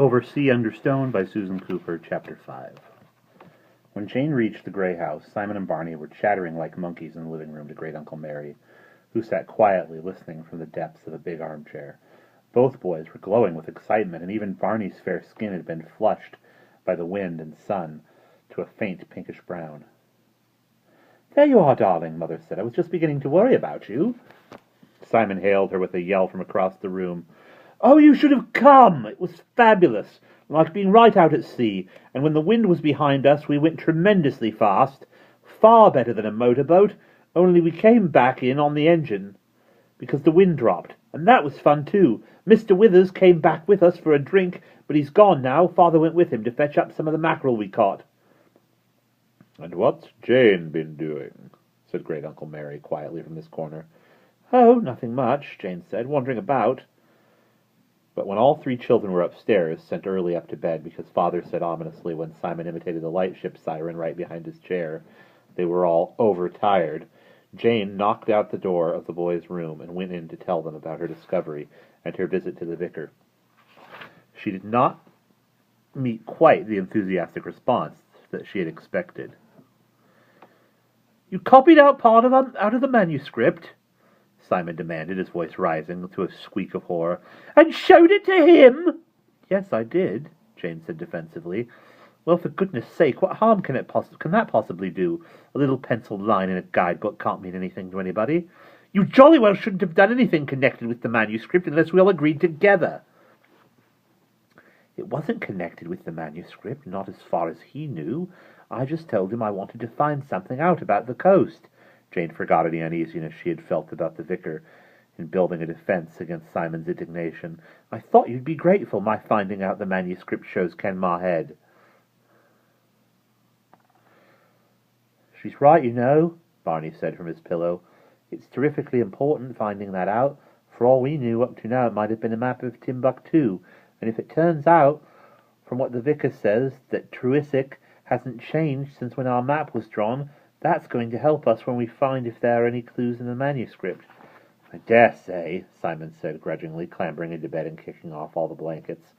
Over Sea Under Stone by Susan Cooper, Chapter 5. When Jane reached the gray house, Simon and Barney were chattering like monkeys in the living room to Great Uncle Mary, who sat quietly listening from the depths of a big armchair. Both boys were glowing with excitement, and even Barney's fair skin had been flushed by the wind and sun to a faint pinkish brown. "There you are, darling," Mother said. "I was just beginning to worry about you." Simon hailed her with a yell from across the room. "Oh, you should have come! It was fabulous, like being right out at sea, and when the wind was behind us we went tremendously fast, far better than a motorboat, only we came back in on the engine, because the wind dropped, and that was fun too. Mr. Withers came back with us for a drink, but he's gone now. Father went with him to fetch up some of the mackerel we caught." "And what's Jane been doing?" said Great Uncle Mary quietly from his corner. "Oh, nothing much," Jane said, "wandering about." But when all three children were upstairs, sent early up to bed because Father said ominously when Simon imitated the lightship siren right behind his chair, they were all overtired, Jane knocked out the door of the boys' room and went in to tell them about her discovery and her visit to the vicar. She did not meet quite the enthusiastic response that she had expected. "You copied out part of out of the manuscript?" Simon demanded, his voice rising to a squeak of horror. "And showed it to him?" "Yes, I did," Jane said defensively. "Well, for goodness sake, what harm can that possibly do? A little penciled line in a guidebook can't mean anything to anybody." "You jolly well shouldn't have done anything connected with the manuscript unless we all agreed together." "It wasn't connected with the manuscript, not as far as he knew. I just told him I wanted to find something out about the coast." Jane forgot any uneasiness she had felt about the vicar in building a defense against Simon's indignation. "I thought you'd be grateful my finding out the manuscript shows Kenmare Head." "She's right, you know," Barney said from his pillow. "It's terrifically important finding that out. For all we knew up to now it might have been a map of Timbuktu, and if it turns out, from what the vicar says, that Truissic hasn't changed since when our map was drawn, that's going to help us when we find if there are any clues in the manuscript." "I dare say," Simon said grudgingly, clambering into bed and kicking off all the blankets.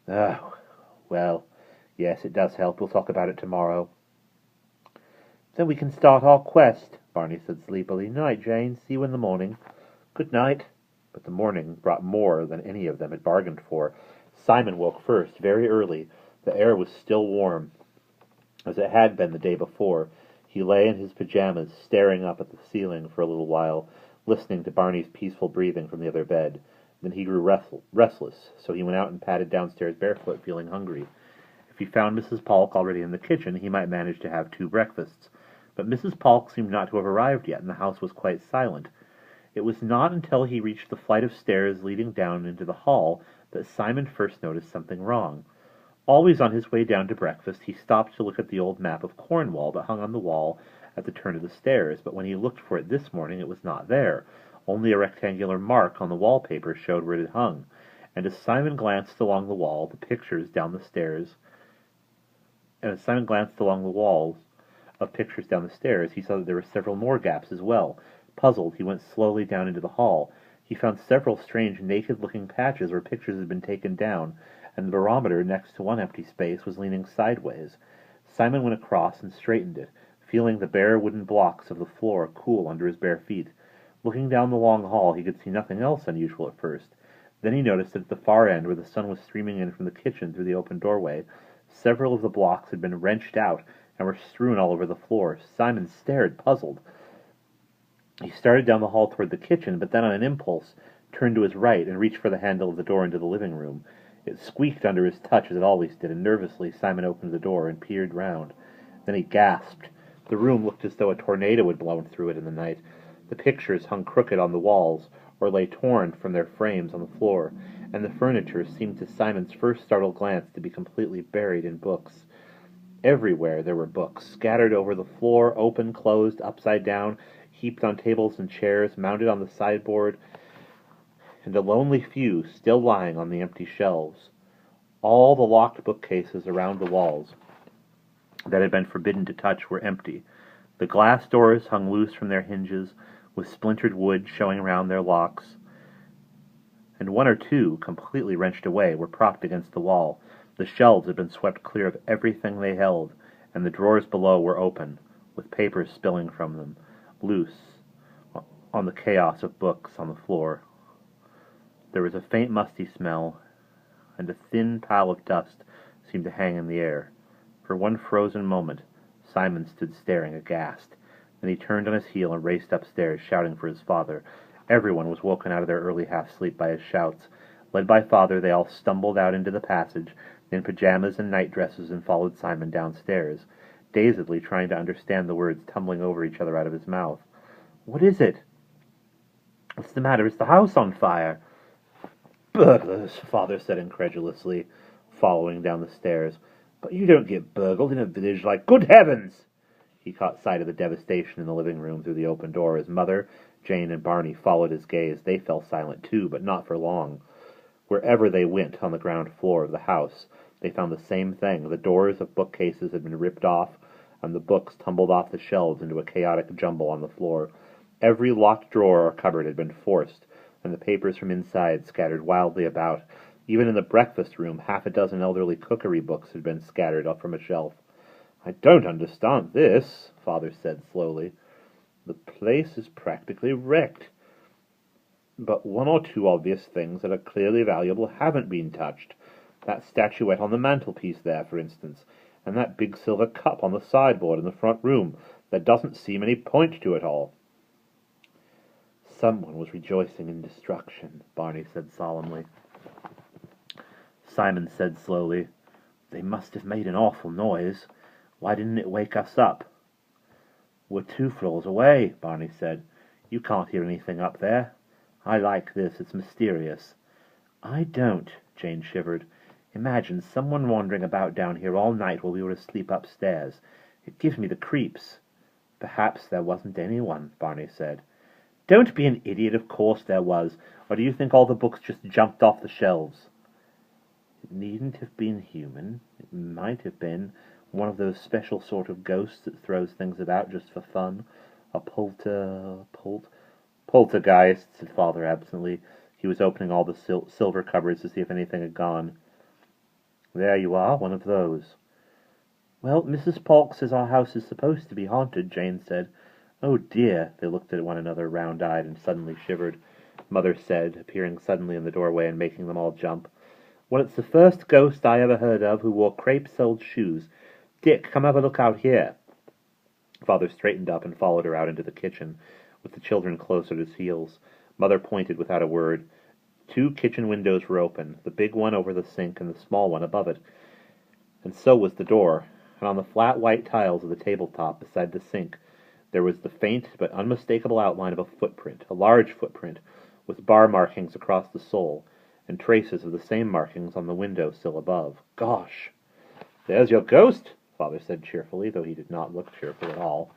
"Oh, well, yes, it does help. We'll talk about it tomorrow." "Then we can start our quest," Barney said sleepily. "Night, Jane. See you in the morning." "Good night." But the morning brought more than any of them had bargained for. Simon woke first, very early. The air was still warm, as it had been the day before. He lay in his pajamas, staring up at the ceiling for a little while, listening to Barney's peaceful breathing from the other bed. Then he grew restless, so he went out and padded downstairs barefoot, feeling hungry. If he found Mrs. Polk already in the kitchen, he might manage to have 2 breakfasts. But Mrs. Polk seemed not to have arrived yet, and the house was quite silent. It was not until he reached the flight of stairs leading down into the hall that Simon first noticed something wrong. Always on his way down to breakfast, he stopped to look at the old map of Cornwall that hung on the wall at the turn of the stairs, but when he looked for it this morning, it was not there. Only a rectangular mark on the wallpaper showed where it had hung, and as Simon glanced along the wall, the pictures down the stairs, and as Simon glanced along the walls of pictures down the stairs, he saw that there were several more gaps as well. Puzzled, he went slowly down into the hall. He found several strange, naked-looking patches where pictures had been taken down, and the barometer next to one empty space was leaning sideways. Simon went across and straightened it, feeling the bare wooden blocks of the floor cool under his bare feet. Looking down the long hall, he could see nothing else unusual at first. Then he noticed that at the far end, where the sun was streaming in from the kitchen through the open doorway, several of the blocks had been wrenched out and were strewn all over the floor. Simon stared, puzzled. He started down the hall toward the kitchen, but then on an impulse turned to his right and reached for the handle of the door into the living room. It squeaked under his touch, as it always did, and nervously Simon opened the door and peered round. Then he gasped. The room looked as though a tornado had blown through it in the night. The pictures hung crooked on the walls, or lay torn from their frames on the floor, and the furniture seemed to Simon's first startled glance to be completely buried in books. Everywhere there were books, scattered over the floor, open, closed, upside down, heaped on tables and chairs, mounted on the sideboard, and a lonely few still lying on the empty shelves. All the locked bookcases around the walls that had been forbidden to touch were empty. The glass doors hung loose from their hinges, with splintered wood showing round their locks, and one or two, completely wrenched away, were propped against the wall. The shelves had been swept clear of everything they held, and the drawers below were open, with papers spilling from them, loose, on the chaos of books on the floor. There was a faint musty smell, and a thin pile of dust seemed to hang in the air. For one frozen moment, Simon stood staring aghast. Then he turned on his heel and raced upstairs, shouting for his father. Everyone was woken out of their early half-sleep by his shouts. Led by Father, they all stumbled out into the passage, in pajamas and night-dresses, and followed Simon downstairs, dazedly trying to understand the words tumbling over each other out of his mouth. "What is it?" "What's the matter? Is the house on fire?" "Burglars," Father said incredulously, following down the stairs. "But you don't get burgled in a village like—" "Good heavens!" He caught sight of the devastation in the living room through the open door. His mother, Jane, and Barney followed his gaze. They fell silent too, but not for long. Wherever they went on the ground floor of the house, they found the same thing. The doors of bookcases had been ripped off, and the books tumbled off the shelves into a chaotic jumble on the floor. Every locked drawer or cupboard had been forced, and the papers from inside scattered wildly about. Even in the breakfast room, half a dozen elderly cookery books had been scattered up from a shelf. "I don't understand this," Father said slowly. "The place is practically wrecked. But one or two obvious things that are clearly valuable haven't been touched. That statuette on the mantelpiece there, for instance, and that big silver cup on the sideboard in the front room. There doesn't seem any point to it all." "Someone was rejoicing in destruction," Barney said solemnly. Simon said slowly, "They must have made an awful noise. Why didn't it wake us up?" "We're 2 floors away," Barney said. "You can't hear anything up there. I like this. It's mysterious." "I don't," Jane shivered. "Imagine someone wandering about down here all night while we were asleep upstairs. It gives me the creeps." "Perhaps there wasn't anyone," Barney said. "Don't be an idiot. Of course there was. Or do you think all the books just jumped off the shelves?" "It needn't have been human. It might have been one of those special sort of ghosts that throws things about just for fun. A poltergeist," said Father absently. He was opening all the silver cupboards to see if anything had gone. "There you are, one of those." "Well, Mrs. Polk says our house is supposed to be haunted," Jane said. "Oh dear." They looked at one another, round-eyed, and suddenly shivered. Mother said, appearing suddenly in the doorway and making them all jump, "Well, it's the first ghost I ever heard of who wore crepe-soled shoes. Dick, come have a look out here." Father straightened up and followed her out into the kitchen, with the children close at his heels. Mother pointed without a word. 2 kitchen windows were open, the big one over the sink and the small one above it. And so was the door, and on the flat white tiles of the tabletop beside the sink there was the faint but unmistakable outline of a footprint, a large footprint, with bar markings across the sole, and traces of the same markings on the window sill above. "Gosh!" "There's your ghost," Father said cheerfully, though he did not look cheerful at all.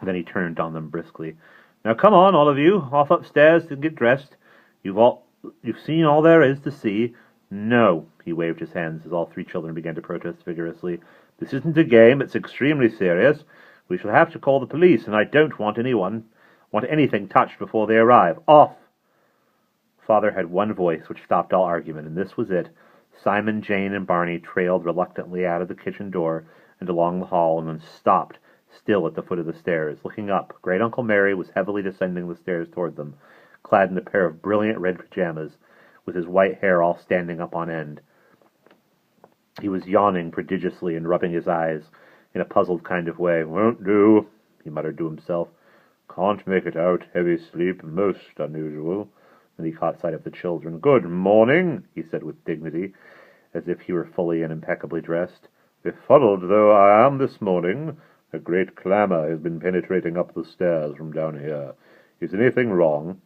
Then he turned on them briskly. "Now come on, all of you, off upstairs to get dressed. You've seen all there is to see." "No," he waved his hands as all 3 children began to protest vigorously. "This isn't a game. It's extremely serious. We shall have to call the police, and I don't want anything touched before they arrive. Off!" Father had one voice which stopped all argument, and this was it. Simon, Jane, and Barney trailed reluctantly out of the kitchen door and along the hall, and then stopped, still at the foot of the stairs. Looking up, Great-Uncle Mary was heavily descending the stairs toward them, clad in a pair of brilliant red pajamas, with his white hair all standing up on end. He was yawning prodigiously and rubbing his eyes in a puzzled kind of way. "Won't do," he muttered to himself. "Can't make it out. Heavy sleep, most unusual." Then he caught sight of the children. "Good morning," he said with dignity, as if he were fully and impeccably dressed. "Befuddled though I am this morning, a great clamour has been penetrating up the stairs from down here. Is anything wrong?"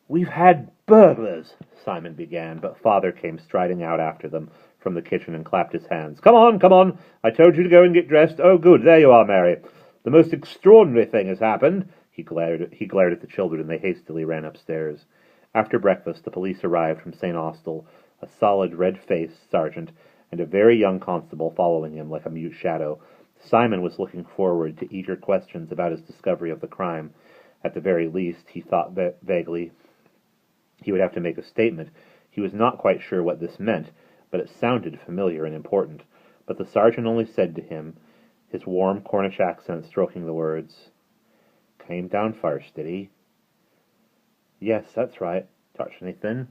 "We've had burglars," Simon began, but Father came striding out after them from the kitchen and clapped his hands. Come on. I told you to go and get dressed. Oh, good, there you are, Mary. The most extraordinary thing has happened." He glared at the children, and they hastily ran upstairs. After breakfast, the police arrived from St. Austell, a solid, red-faced sergeant, and a very young constable following him like a mute shadow. Simon was looking forward to eager questions about his discovery of the crime. At the very least, he thought vaguely, He would have to make a statement. He was not quite sure what this meant, but it sounded familiar and important. But the sergeant only said to him, his warm Cornish accent stroking the words, "Came down first, did he?" "Yes, that's right. Touch anything?"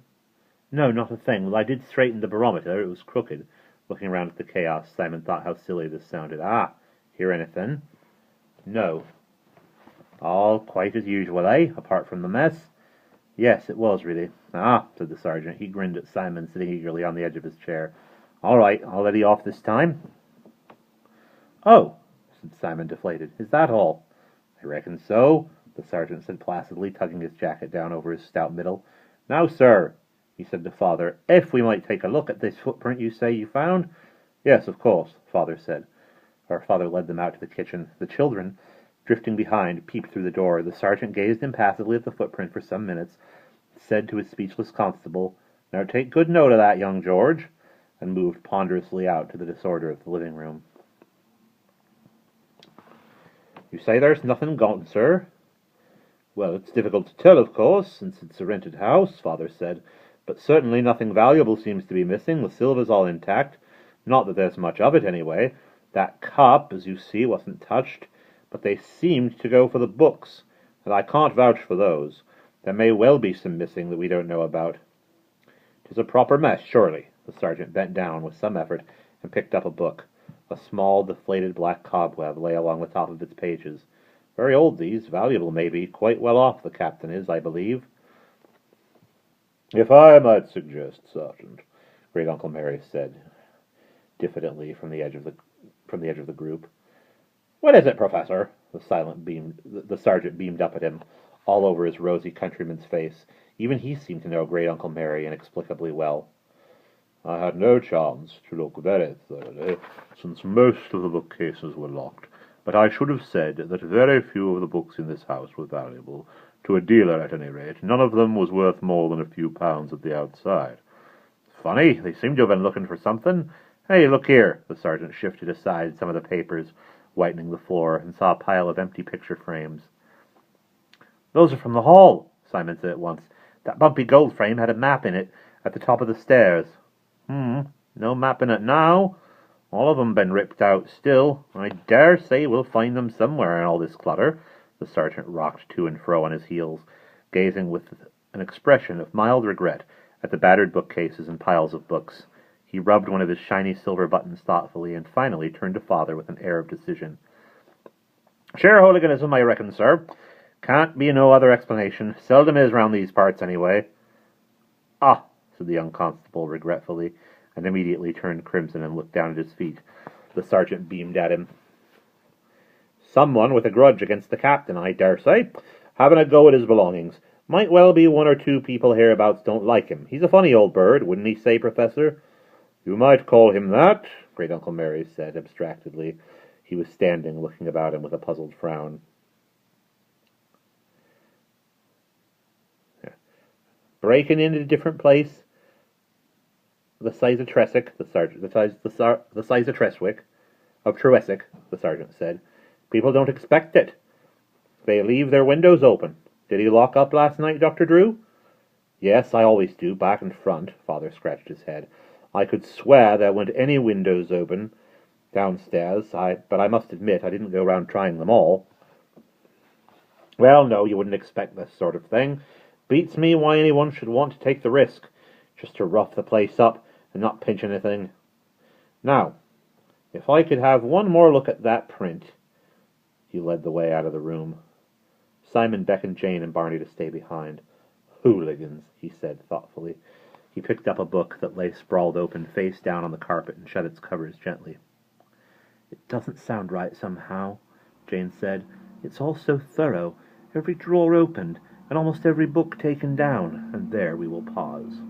"No, not a thing. Well, I did straighten the barometer. It was crooked." Looking around at the chaos, Simon thought how silly this sounded. "Ah, hear anything?" "No." "All quite as usual, eh? Apart from the mess?" "Yes, it was, really." "Ah," said the sergeant. He grinned at Simon, sitting eagerly on the edge of his chair. "All right, I'll let you off this time." "Oh," said Simon, deflated. "Is that all?" "I reckon so," the sergeant said placidly, tugging his jacket down over his stout middle. "Now, sir," he said to Father, "if we might take a look at this footprint you say you found." "Yes, of course," Father said. Our father led them out to the kitchen. The children, drifting behind, peeped through the door. The sergeant gazed impassively at the footprint for some minutes, said to his speechless constable, "Now take good note of that, young George," and moved ponderously out to the disorder of the living room. "You say there's nothing gone, sir?" "Well, it's difficult to tell, of course, since it's a rented house," Father said, "but certainly nothing valuable seems to be missing. The silver's all intact. Not that there's much of it, anyway. That cup, as you see, wasn't touched, but they seemed to go for the books, and I can't vouch for those. There may well be some missing that we don't know about." "'Tis a proper mess, surely." The sergeant bent down with some effort and picked up a book. A small, deflated black cobweb lay along the top of its pages. "Very old, these. Valuable, maybe. Quite well off, the captain is, I believe." "If I might suggest, Sergeant," Great Uncle Mary said diffidently from the edge of the group. "What is it, Professor?" The sergeant beamed up at him, all over his rosy countryman's face. Even he seemed to know Great Uncle Mary inexplicably well. "I had no chance to look very thoroughly, since most of the bookcases were locked, but I should have said that very few of the books in this house were valuable. To a dealer, at any rate, none of them was worth more than a few pounds at the outside. Funny, they seem to have been looking for something. Hey, look here." The sergeant shifted aside some of the papers, whitening the floor, and saw a pile of empty picture frames. "Those are from the hall," Simon said at once. "That bumpy gold frame had a map in it at the top of the stairs." No map in it now. All of 'em been ripped out still. I dare say we'll find them somewhere in all this clutter." The sergeant rocked to and fro on his heels, gazing with an expression of mild regret at the battered bookcases and piles of books. He rubbed one of his shiny silver buttons thoughtfully, and finally turned to Father with an air of decision. "Sheer hooliganism, I reckon, sir. Can't be no other explanation. Seldom is round these parts, anyway." "Ah," said the young constable regretfully, and immediately turned crimson and looked down at his feet. The sergeant beamed at him. "Someone with a grudge against the captain, I dare say, having a go at his belongings. Might well be one or two people hereabouts don't like him. He's a funny old bird, wouldn't he say, Professor?" "You might call him that," Great Uncle Mary said abstractedly. He was standing, looking about him with a puzzled frown. "Breaking into a different place, the size of Tressick," the sergeant, the size of Treswick, of Trewessick, the sergeant said. "People don't expect it. They leave their windows open. Did he lock up last night, Dr. Drew?" "Yes, I always do, back and front." Father scratched his head. "I could swear there weren't any windows open downstairs, but I must admit I didn't go round trying them all." "Well, no, you wouldn't expect this sort of thing. Beats me why anyone should want to take the risk, just to rough the place up and not pinch anything. Now, if I could have one more look at that print." He led the way out of the room. Simon beckoned Jane and Barney to stay behind. "Hooligans," he said thoughtfully. He picked up a book that lay sprawled open face down on the carpet and shut its covers gently. "It doesn't sound right somehow," Jane said. "It's all so thorough, every drawer opened, and almost every book taken down." And there we will pause.